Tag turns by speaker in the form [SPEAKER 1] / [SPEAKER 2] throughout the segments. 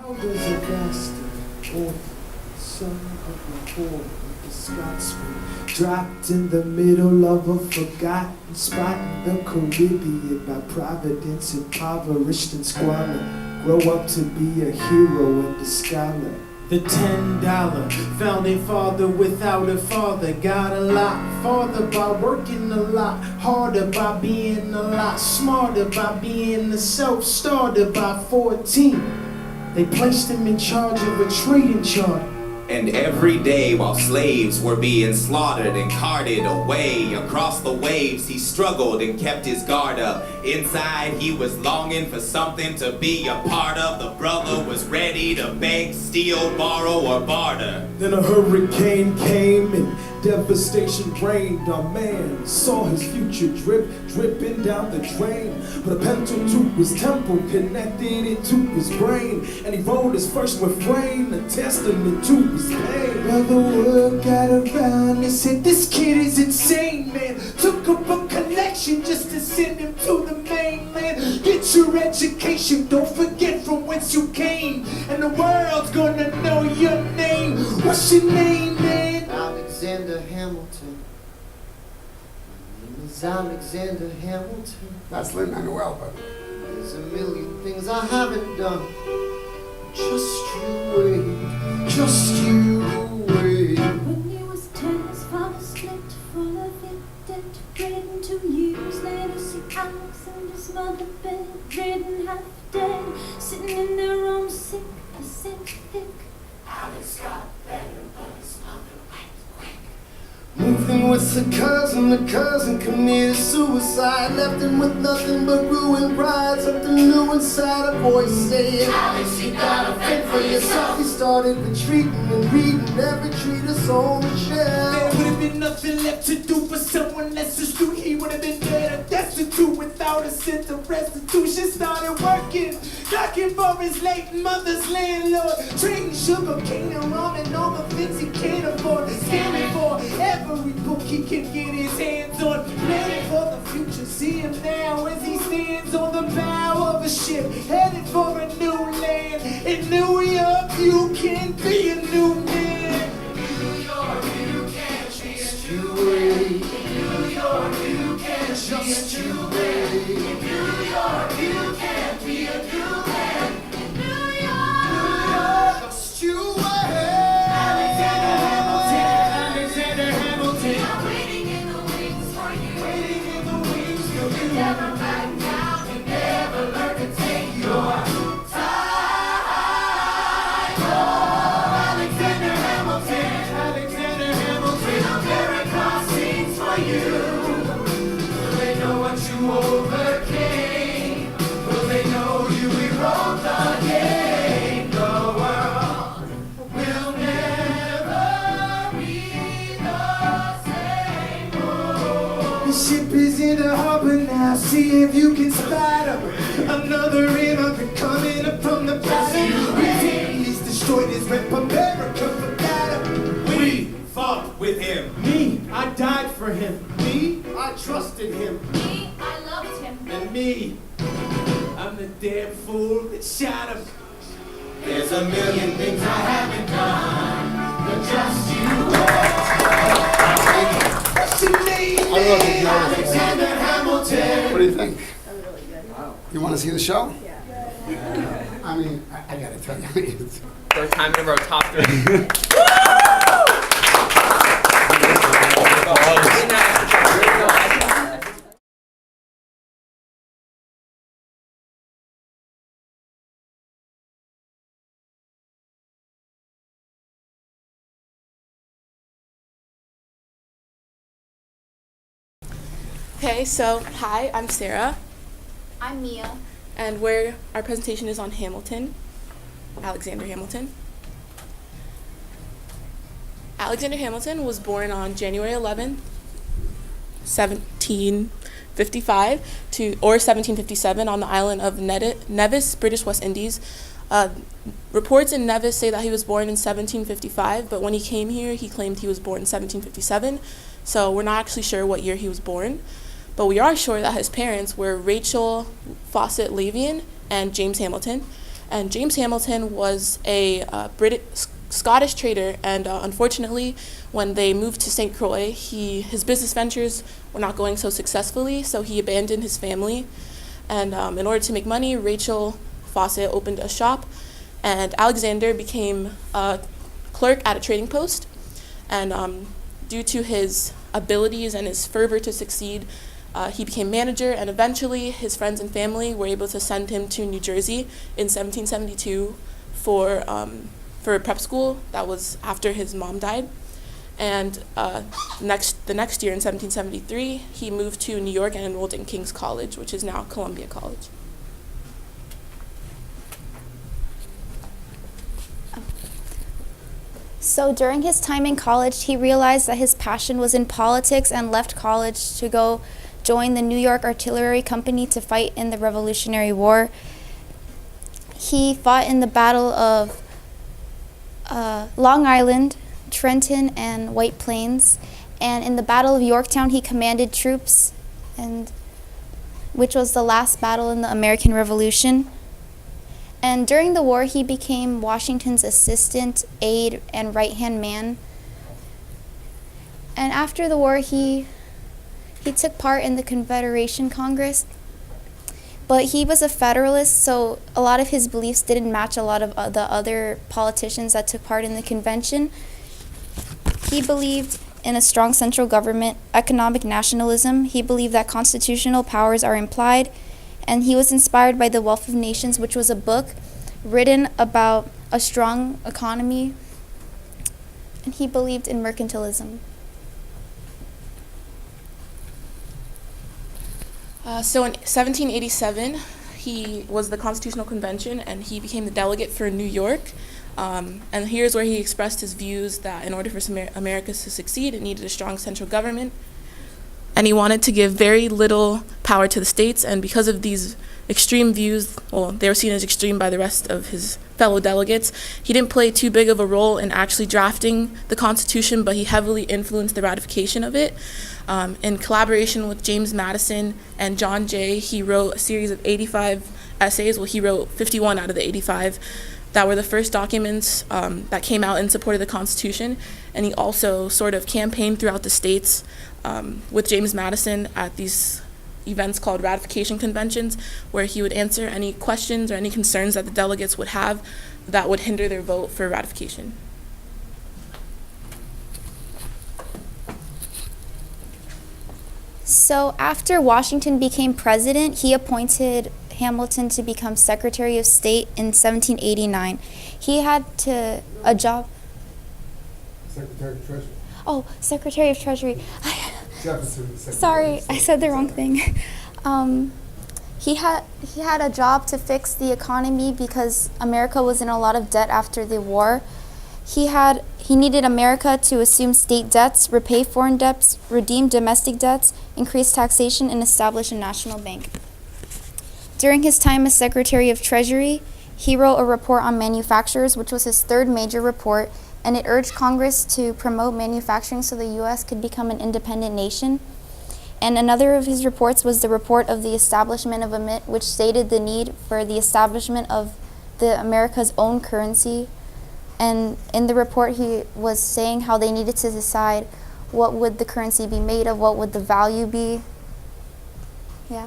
[SPEAKER 1] How does a bastard orphan, son of a whore with the Scotsman, dropped in the middle of a forgotten spot in the Caribbean by providence, impoverished and squalor, grow up to be a hero and a scholar? The $10 founding father without a father got a lot farther by working a lot harder, by being a lot smarter, by being a self-starter. By 14, they placed him in charge of a trading charter.
[SPEAKER 2] And every day while slaves were being slaughtered and carted away across the waves, he struggled and kept his guard up. Inside he was longing for something to be a part of. The brother was ready to beg, steal, borrow, or barter.
[SPEAKER 1] Then a hurricane came and devastation reigned. Our man saw his future dripping down the drain. Put a pencil to his temple, connected it to his brain, and he wrote his first refrain, a testament to his pain. Well, the word got around and said, this kid is insane, man. Took up a connection just to send him to the mainland. Get your education, don't forget from whence you came, and the world's gonna know your name. What's your name, man?
[SPEAKER 3] Alexander Hamilton. My name is Alexander Hamilton.
[SPEAKER 4] That's Lin-Manuel, but
[SPEAKER 3] There's a million things I haven't done. Just you wait, just you wait.
[SPEAKER 5] When he was 10, his father split, full of it, bedridden. 2 years later, see Alex and his mother bedridden, half dead, sitting in their room, sick, Pacific.
[SPEAKER 3] Alex got better, but his mother went quick. Moved in with the cousin committed suicide. Left him with nothing but ruined pride. Something new inside, a voice saying, Alex, you gotta fend for yourself. He started retreating and reading every treatise on the shelf.
[SPEAKER 1] There would have been nothing left to do for someone less astute. He would have been dead or destitute without a sense of restitution. Started working, knocking for his late mother's landlord, trading sugar cane and rum and all the things he can't afford, scamming for every book he can get his hands on, planning for the future. See him now as he stands on the bow of a ship, headed for a new land. In New York, you can be a new man.
[SPEAKER 3] New York, you can't be a New wait. New York, you can't just you wait. In New York, you can't be a new man. In New York, just you wait. Alexander Hamilton, I'm waiting in the wings for you. Waiting in the wings for you. Never back down, you never learn to take your time. Oh, Alexander Hamilton, America sings for you. Will they know what you overcame? Will they know you rewrote the game? The world will never be the same. Oh.
[SPEAKER 1] The ship is in the harbor now, see if you can spot him. Another immigrant coming up from the bottom. He's destroyed his rep, America forgot him.
[SPEAKER 2] We fought with him.
[SPEAKER 1] Me, I died for him. Me, I trusted him.
[SPEAKER 5] Me, I loved him.
[SPEAKER 1] And me, I'm the damn fool that shot him.
[SPEAKER 3] There's a million things I haven't done, but just you wait.
[SPEAKER 1] What's your name,
[SPEAKER 4] I don't know if you know this.
[SPEAKER 3] Alexander Hamilton.
[SPEAKER 4] what do you think? You want to see the show? Yeah. I mean, I gotta tell you, it's
[SPEAKER 6] Third time in a row, top 3.
[SPEAKER 7] Okay, so hi, I'm Sarah,
[SPEAKER 5] I'm Mia.
[SPEAKER 7] and our presentation is on Hamilton, Alexander Hamilton. Alexander Hamilton was born on January 11th, 1755 or 1757 on the island of Nevis, British West Indies. Reports in Nevis say that he was born in 1755, but when he came here, he claimed he was born in 1757. So we're not actually sure what year he was born, but we are sure that his parents were Rachel Fawcett Lavian and James Hamilton. And James Hamilton was a Scottish trader, and unfortunately, when they moved to St. Croix, his business ventures were not going so successfully, so he abandoned his family. And in order to make money, Rachel Fawcett opened a shop, and Alexander became a clerk at a trading post. And due to his abilities and his fervor to succeed, he became manager, and eventually his friends and family were able to send him to New Jersey in 1772 for prep school. That was after his mom died. And the next year in 1773, he moved to New York and enrolled in King's College, which is now Columbia College.
[SPEAKER 8] So during his time in college, he realized that his passion was in politics and left college to go join the New York Artillery Company to fight in the Revolutionary War. He fought in the Battle of Long Island, Trenton, and White Plains. And in the Battle of Yorktown, he commanded troops, which was the last battle in the American Revolution. And during the war, he became Washington's assistant, aide, and right-hand man. And after the war, he took part in the Confederation Congress. But he was a Federalist, so a lot of his beliefs didn't match a lot of the other politicians that took part in the convention. He believed in a strong central government, economic nationalism. He believed that constitutional powers are implied, and he was inspired by The Wealth of Nations, which was a book written about a strong economy, and he believed in mercantilism.
[SPEAKER 7] So in 1787, he was the Constitutional Convention, and he became the delegate for New York. And here's where he expressed his views that in order for America to succeed, it needed a strong central government. And he wanted to give very little power to the states, and because of these extreme views, well, they were seen as extreme by the rest of his fellow delegates, he didn't play too big of a role in actually drafting the Constitution, but he heavily influenced the ratification of it. In collaboration with James Madison and John Jay, he wrote a series of 85 essays. Well, he wrote 51 out of the 85 that were the first documents that came out in support of the Constitution. And he also sort of campaigned throughout the states with James Madison at these events called ratification conventions, where he would answer any questions or any concerns that the delegates would have that would hinder their vote for ratification.
[SPEAKER 8] So after Washington became president, he appointed Hamilton to become Secretary of State in 1789. He had a job.
[SPEAKER 4] Secretary of Treasury.
[SPEAKER 8] Oh, Secretary of Treasury.
[SPEAKER 4] Jefferson.
[SPEAKER 8] Sorry, I said the wrong thing. He had a job to fix the economy because America was in a lot of debt after the war. He needed America to assume state debts, repay foreign debts, redeem domestic debts, increase taxation, and establish a national bank. During his time as Secretary of Treasury, he wrote a report on manufacturers, which was his third major report, and it urged Congress to promote manufacturing so the U.S. could become an independent nation. And another of his reports was the report of the establishment of a mint, which stated the need for the establishment of America's own currency. And in the report, he was saying how they needed to decide what would the currency be made of, what would the value be. Yeah.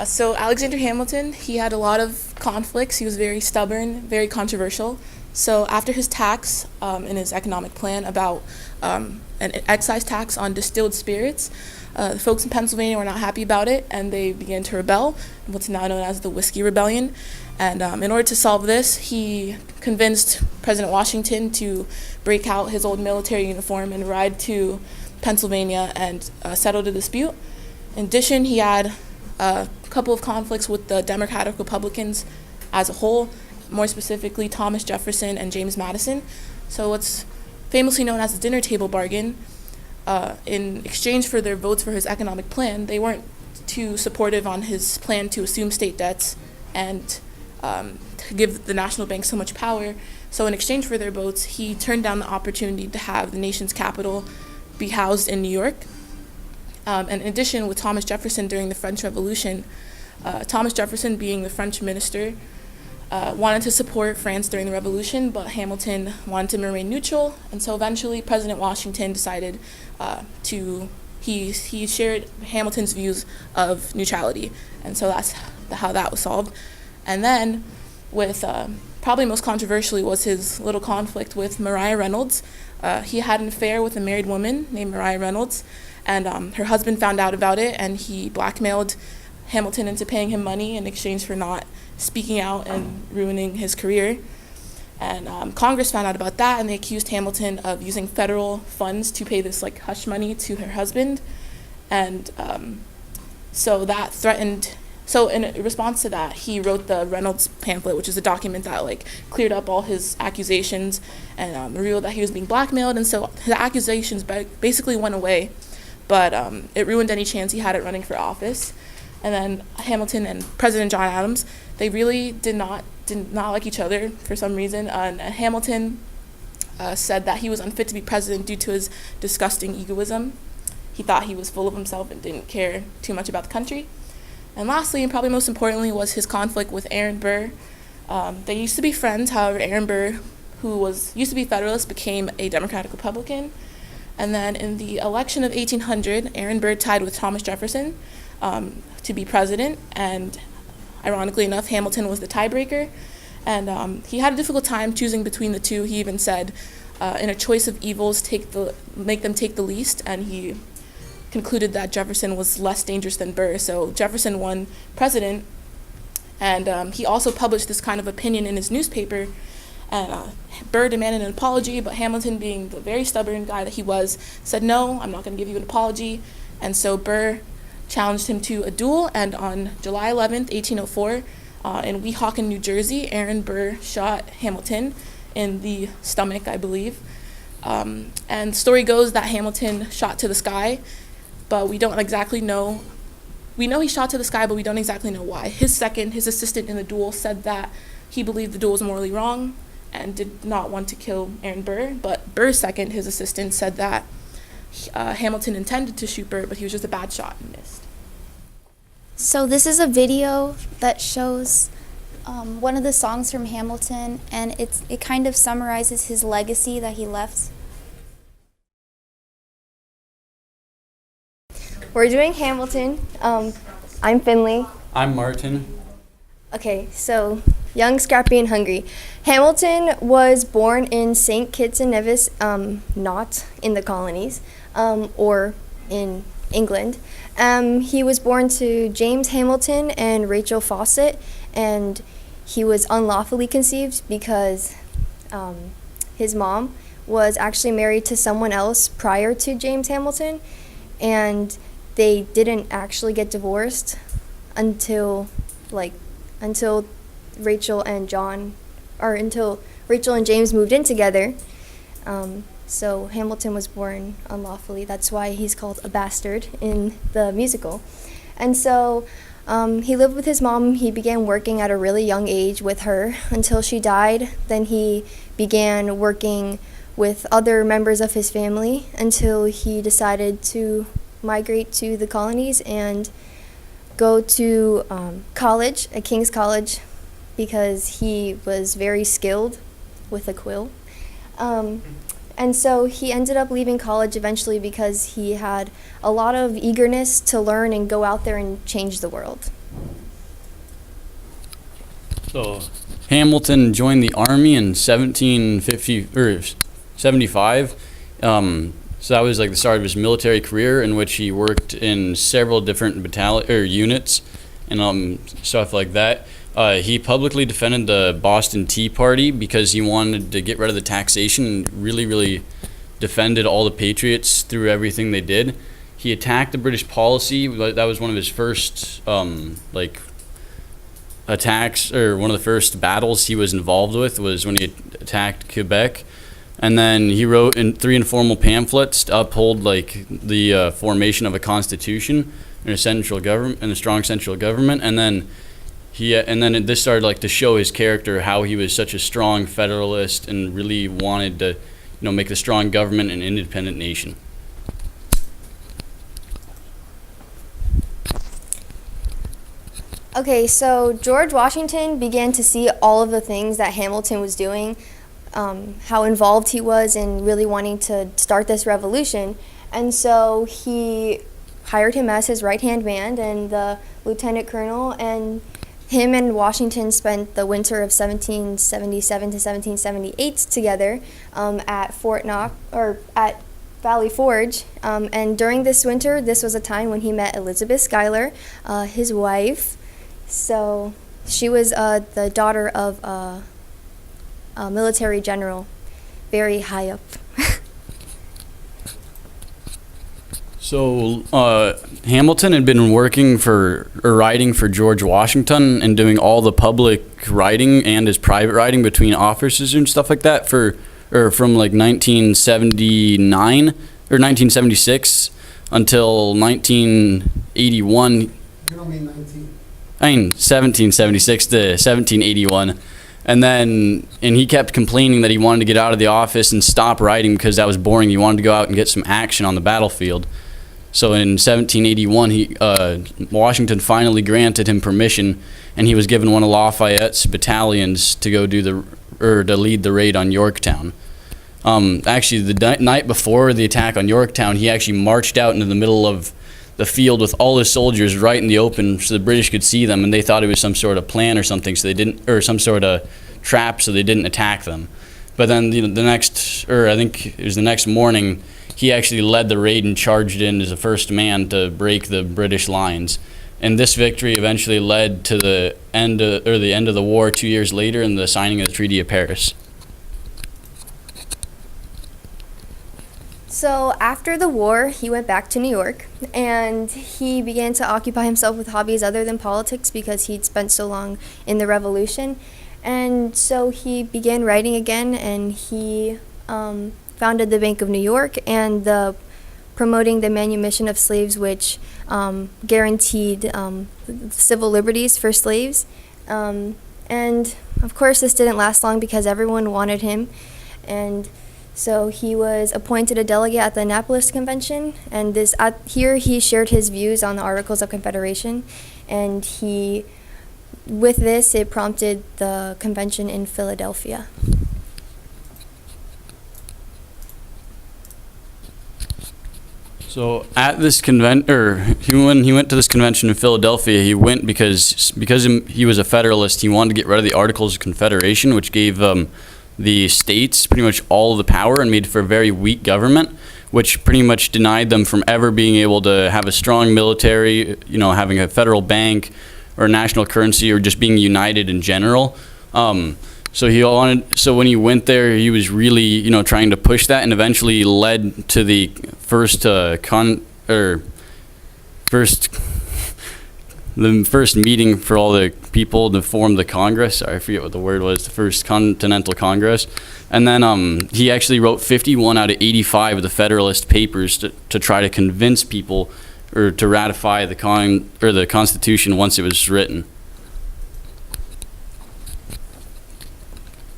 [SPEAKER 7] So Alexander Hamilton, he had a lot of conflicts. He was very stubborn, very controversial. So after his tax in his economic plan about an excise tax on distilled spirits, the folks in Pennsylvania were not happy about it, and they began to rebel, what's now known as the Whiskey Rebellion. And in order to solve this, he convinced President Washington to break out his old military uniform and ride to Pennsylvania and settle the dispute. In addition, he had a couple of conflicts with the Democratic Republicans as a whole, more specifically Thomas Jefferson and James Madison. So what's famously known as the dinner table bargain, in exchange for their votes for his economic plan, they weren't too supportive on his plan to assume state debts and to give the national bank so much power. So in exchange for their votes, he turned down the opportunity to have the nation's capital be housed in New York. And in addition, with Thomas Jefferson during the French Revolution, Thomas Jefferson, being the French minister, wanted to support France during the Revolution, but Hamilton wanted to remain neutral, and so eventually President Washington decided he shared Hamilton's views of neutrality, and so that's how that was solved. And then, with probably most controversially was his little conflict with Maria Reynolds. He had an affair with a married woman named Maria Reynolds, and her husband found out about it, and he blackmailed Hamilton into paying him money in exchange for not speaking out and ruining his career. And Congress found out about that, and they accused Hamilton of using federal funds to pay this like hush money to her husband. And so that threatened, so in response to that, he wrote the Reynolds pamphlet, which is a document that like cleared up all his accusations and revealed that he was being blackmailed. And so his accusations basically went away, but it ruined any chance he had at running for office. And then Hamilton and President John Adams, they really did not like each other for some reason. And Hamilton said that he was unfit to be president due to his disgusting egoism. He thought he was full of himself and didn't care too much about the country. And lastly, and probably most importantly, was his conflict with Aaron Burr. They used to be friends. However, Aaron Burr, who used to be Federalist, became a Democratic Republican. And then in the election of 1800, Aaron Burr tied with Thomas Jefferson to be president, and ironically enough, Hamilton was the tiebreaker, and he had a difficult time choosing between the two. He even said, in a choice of evils, make them take the least, and he concluded that Jefferson was less dangerous than Burr, so Jefferson won president, and he also published this kind of opinion in his newspaper, and Burr demanded an apology, but Hamilton, being the very stubborn guy that he was, said, no, I'm not going to give you an apology, and so Burr challenged him to a duel, and on July 11th, 1804, in Weehawken, New Jersey, Aaron Burr shot Hamilton in the stomach, I believe. And the story goes that Hamilton shot to the sky, but we don't exactly know. We know he shot to the sky, but we don't exactly know why. His assistant in the duel, said that he believed the duel was morally wrong and did not want to kill Aaron Burr, but Burr's second, his assistant, said that Hamilton intended to shoot Burr, but he was just a bad shot and missed.
[SPEAKER 8] So this is a video that shows one of the songs from Hamilton, and it kind of summarizes his legacy that he left.
[SPEAKER 9] We're doing Hamilton. I'm Finley.
[SPEAKER 10] I'm Martin.
[SPEAKER 9] Okay, so young, scrappy, and hungry. Hamilton was born in St. Kitts and Nevis, not in the colonies, or in England. He was born to James Hamilton and Rachel Fawcett, and he was unlawfully conceived because his mom was actually married to someone else prior to James Hamilton, and they didn't actually get divorced until Rachel and James moved in together. So Hamilton was born unlawfully. That's why he's called a bastard in the musical. And so he lived with his mom. He began working at a really young age with her until she died. Then he began working with other members of his family until he decided to migrate to the colonies and go to college, at King's College, because he was very skilled with a quill. And so he ended up leaving college eventually because he had a lot of eagerness to learn and go out there and change the world.
[SPEAKER 10] So Hamilton joined the army in 1775. So that was like the start of his military career, in which he worked in several different units and stuff like that. He publicly defended the Boston Tea Party because he wanted to get rid of the taxation and really defended all the patriots through everything they did. He attacked the British policy. That was one of his first attacks, or one of the first battles he was involved with, was when he attacked Quebec. And then he wrote in 3 informal pamphlets to uphold the formation of a constitution and a central government and a strong central government. And then this started to show his character, how he was such a strong federalist and really wanted to, make a strong government and independent nation.
[SPEAKER 9] Okay, so George Washington began to see all of the things that Hamilton was doing, how involved he was in really wanting to start this revolution. And so he hired him as his right-hand man and the lieutenant colonel, and him and Washington spent the winter of 1777 to 1778 together at Fort Knox, or at Valley Forge. And during this winter, this was a time when he met Elizabeth Schuyler, his wife. So she was the daughter of a military general, very high up.
[SPEAKER 10] So Hamilton had been writing for George Washington and doing all the public writing and his private writing between officers and stuff like that from like 1979 or 1976 until 1981.
[SPEAKER 4] You don't mean 19.
[SPEAKER 10] I mean 1776 to 1781. And he kept complaining that he wanted to get out of the office and stop writing because that was boring. He wanted to go out and get some action on the battlefield. So in 1781, Washington finally granted him permission, and he was given one of Lafayette's battalions to go to lead the raid on Yorktown. Actually, the night before the attack on Yorktown, he actually marched out into the middle of the field with all his soldiers right in the open, so the British could see them, and they thought it was some sort of plan or something, so they didn't, or some sort of trap, so they didn't attack them. But then I think it was the next morning, he actually led the raid and charged in as the first man to break the British lines. And this victory eventually led to the end of the war 2 years later and the signing of the Treaty of Paris.
[SPEAKER 9] So after the war, he went back to New York, and he began to occupy himself with hobbies other than politics because he'd spent so long in the Revolution. And so he began writing again, and he founded the Bank of New York and promoting the manumission of slaves, which guaranteed civil liberties for slaves. And of course, this didn't last long because everyone wanted him. And so he was appointed a delegate at the Annapolis Convention, and here he shared his views on the Articles of Confederation, and with this, it prompted the convention in Philadelphia.
[SPEAKER 10] So at this when he went to this convention in Philadelphia, he went because he was a Federalist. He wanted to get rid of the Articles of Confederation, which gave the states pretty much all the power and made for a very weak government, which pretty much denied them from ever being able to have a strong military, having a federal bank or a national currency, or just being united in general. So when he went there, he was really, trying to push that, and eventually led to the first meeting for all the people to form the Congress. Sorry, I forget what the word was. The first Continental Congress, and then he actually wrote 51 out of 85 of the Federalist Papers to try to convince people or to ratify the Constitution once it was written.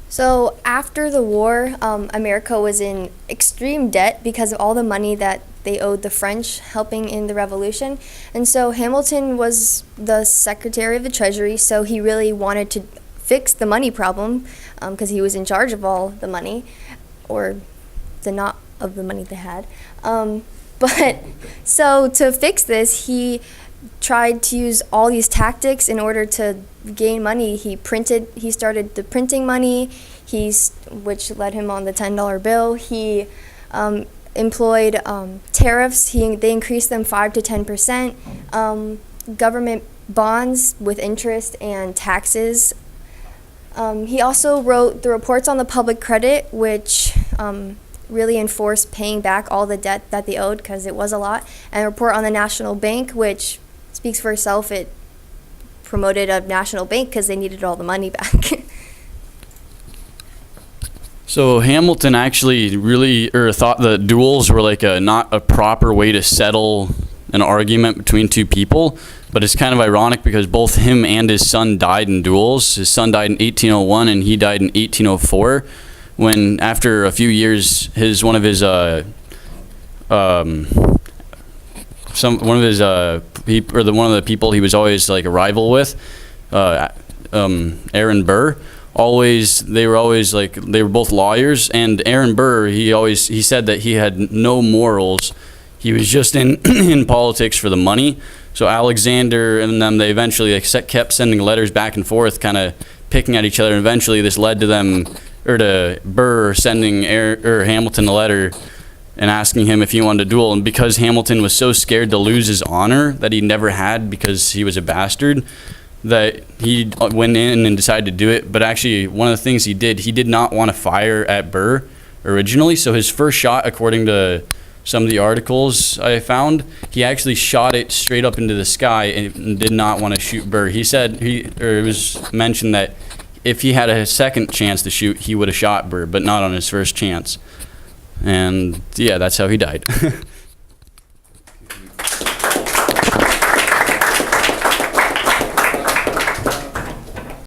[SPEAKER 9] So after the war, America was in extreme debt because of all the money that they owed the French helping in the Revolution. And so Hamilton was the Secretary of the Treasury, so he really wanted to fix the money problem because he was in charge of all the money, or the not of the money they had. But so to fix this, he tried to use all these tactics in order to gain money. He started the printing money, which led him on the $10 bill. He employed tariffs. They increased them 5 to 10%. Government bonds with interest and taxes. He also wrote the reports on the public credit, which really enforced paying back all the debt that they owed, because it was a lot, and a report on the National Bank, which speaks for itself. It promoted a national bank because they needed all the money back.
[SPEAKER 10] So Hamilton actually really thought that duels were like not a proper way to settle an argument between two people, but it's kind of ironic because both him and his son died in duels. His son died in 1801 and he died in 1804, when after a few years one of his one of the people he was always like a rival with, Aaron Burr. They were both lawyers, and Aaron Burr, he said that he had no morals. He was just in politics for the money. So Alexander and them, they eventually kept sending letters back and forth, kind of picking at each other. And eventually this led to Burr sending Hamilton a letter and asking him if he wanted to duel. And because Hamilton was so scared to lose his honor that he never had because he was a bastard, that he went in and decided to do it. But actually, one of the things he did not want to fire at Burr originally. So his first shot, according to some of the articles I found, he actually shot it straight up into the sky and did not want to shoot Burr. He said, it was mentioned that if he had a second chance to shoot, he would have shot Burr, but not on his first chance. And yeah, that's how he died.